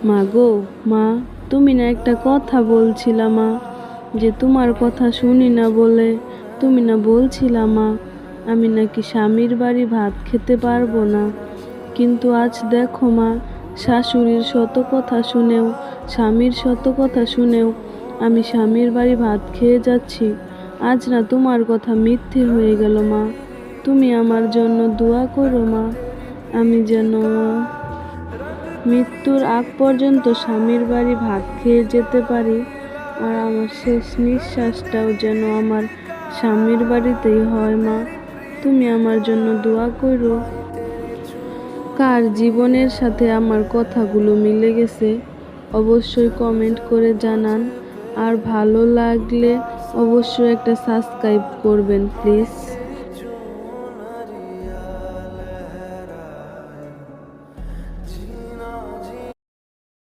মা গো, মা, তুমি না একটা কথা বলছিলা মা, যে তোমার কথা শুনি না বলে তুমি না বলছিলা মা আমি নাকি স্বামীর বাড়ি ভাত খেতে পারবো না। কিন্তু আজ দেখো মা, শাশুড়ির শত কথা শুনেও, স্বামীর শত কথা শুনেও আমি স্বামীর বাড়ি ভাত খেয়ে যাচ্ছি। আজ না তোমার কথা মিথ্যে হয়ে গেল মা। তুমি আমার জন্য দোয়া করো মা, আমি যেন মৃত্যুর আগ পর্যন্ত স্বামীর বাড়ি ভাত খেয়ে যেতে পারি, আর আমার শেষ নিঃশ্বাসটাও যেন আমার স্বামীর বাড়িতেই হয় মা। তুমি আমার জন্য দোয়া করো। কার জীবনের সাথে আমার কথাগুলো মিলে গেছে অবশ্যই কমেন্ট করে জানান, আর ভালো লাগলে অবশ্যই একটা সাবস্ক্রাইব করবেন প্লিজ।